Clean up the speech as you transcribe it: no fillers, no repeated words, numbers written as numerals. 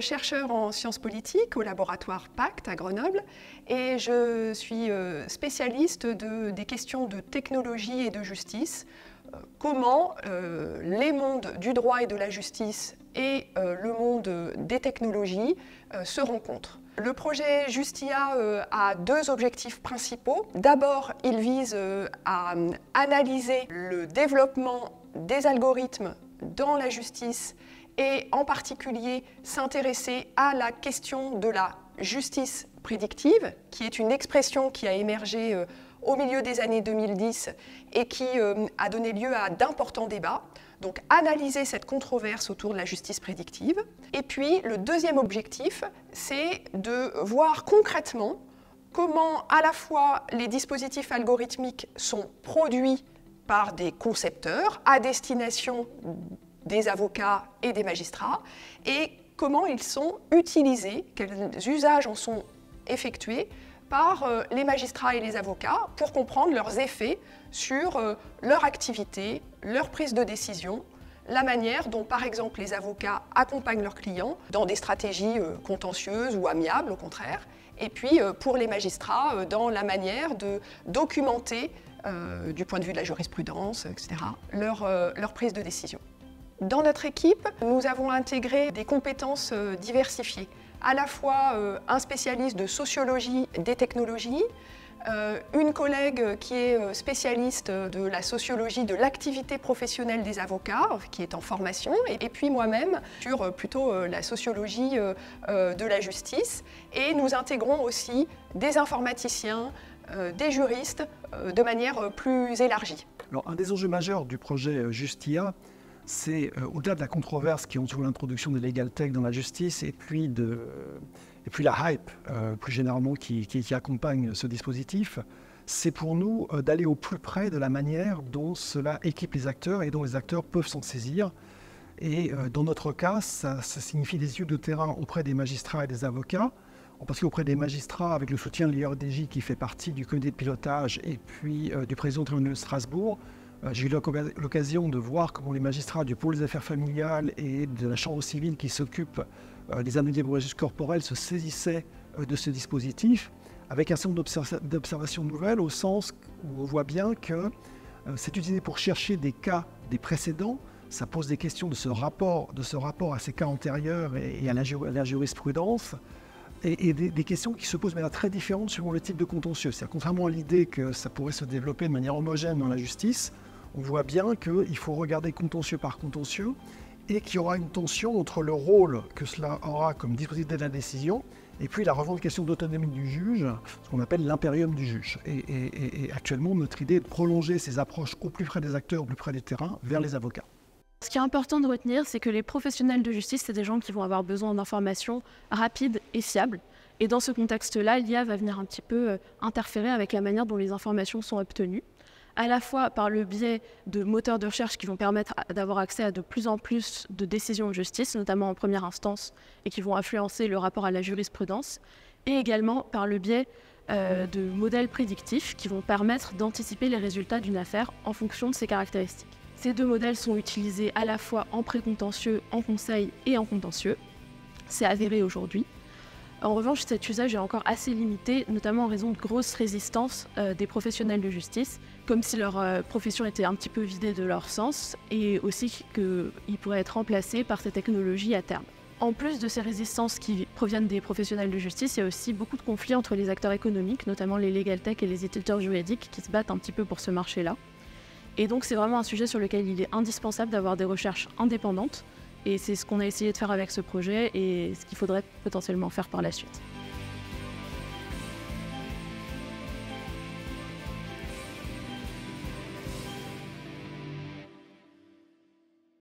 chercheur en sciences politiques au laboratoire PACT à Grenoble et je suis spécialiste des questions de technologie et de justice. Comment les mondes du droit et de la justice et le monde des technologies se rencontrent. Le projet Justia a deux objectifs principaux. D'abord, il vise à analyser le développement des algorithmes dans la justice et en particulier s'intéresser à la question de la justice prédictive, qui est une expression qui a émergé au milieu des années 2010 et qui a donné lieu à d'importants débats. Donc analyser cette controverse autour de la justice prédictive. Et puis le deuxième objectif, c'est de voir concrètement comment à la fois les dispositifs algorithmiques sont produits par des concepteurs à destination des avocats et des magistrats et comment ils sont utilisés, quels usages en sont effectués par les magistrats et les avocats pour comprendre leurs effets sur leur activité, leur prise de décision, la manière dont, par exemple, les avocats accompagnent leurs clients dans des stratégies contentieuses ou amiables, au contraire, et puis pour les magistrats, dans la manière de documenter, du point de vue de la jurisprudence, etc., leur prise de décision. Dans notre équipe, nous avons intégré des compétences diversifiées, à la fois un spécialiste de sociologie des technologies, une collègue qui est spécialiste de la sociologie de l'activité professionnelle des avocats, qui est en formation, et puis moi-même sur plutôt la sociologie de la justice. Et nous intégrons aussi des informaticiens, des juristes, de manière plus élargie. Alors, un des enjeux majeurs du projet Justia, c'est au-delà de la controverse qui entoure l'introduction des legal tech dans la justice et puis la hype plus généralement qui accompagne ce dispositif, c'est pour nous d'aller au plus près de la manière dont cela équipe les acteurs et dont les acteurs peuvent s'en saisir. Et dans notre cas, ça signifie des études de terrain auprès des magistrats et des avocats, en particulier auprès des magistrats avec le soutien de l'IRDJ qui fait partie du comité de pilotage et puis du président du tribunal de Strasbourg. J'ai eu l'occasion de voir comment les magistrats du pôle des affaires familiales et de la chambre civile qui s'occupent des indemnités pour registre corporel se saisissaient de ce dispositif, avec un certain nombre d'observations nouvelles, au sens où on voit bien que c'est utilisé pour chercher des cas des précédents. Ça pose des questions de ce rapport à ces cas antérieurs et à la jurisprudence, et des questions qui se posent de manière très différente selon le type de contentieux. C'est-à-dire, contrairement à l'idée que ça pourrait se développer de manière homogène dans la justice, on voit bien qu'il faut regarder contentieux par contentieux et qu'il y aura une tension entre le rôle que cela aura comme dispositif d'aide à la décision et puis la revendication d'autonomie du juge, ce qu'on appelle l'impérium du juge. Et actuellement, notre idée est de prolonger ces approches au plus près des acteurs, au plus près des terrains, vers les avocats. Ce qui est important de retenir, c'est que les professionnels de justice, c'est des gens qui vont avoir besoin d'informations rapides et fiables. Et dans ce contexte-là, l'IA va venir un petit peu interférer avec la manière dont les informations sont obtenues, à la fois par le biais de moteurs de recherche qui vont permettre d'avoir accès à de plus en plus de décisions de justice, notamment en première instance, et qui vont influencer le rapport à la jurisprudence, et également par le biais de modèles prédictifs qui vont permettre d'anticiper les résultats d'une affaire en fonction de ses caractéristiques. Ces deux modèles sont utilisés à la fois en précontentieux, en conseil et en contentieux. C'est avéré aujourd'hui. En revanche, cet usage est encore assez limité, notamment en raison de grosses résistances des professionnels de justice, comme si leur profession était un petit peu vidée de leur sens, et aussi qu'ils pourraient être remplacés par ces technologies à terme. En plus de ces résistances qui proviennent des professionnels de justice, il y a aussi beaucoup de conflits entre les acteurs économiques, notamment les legal tech et les éditeurs juridiques, qui se battent un petit peu pour ce marché-là. Et donc c'est vraiment un sujet sur lequel il est indispensable d'avoir des recherches indépendantes. Et c'est ce qu'on a essayé de faire avec ce projet et ce qu'il faudrait potentiellement faire par la suite.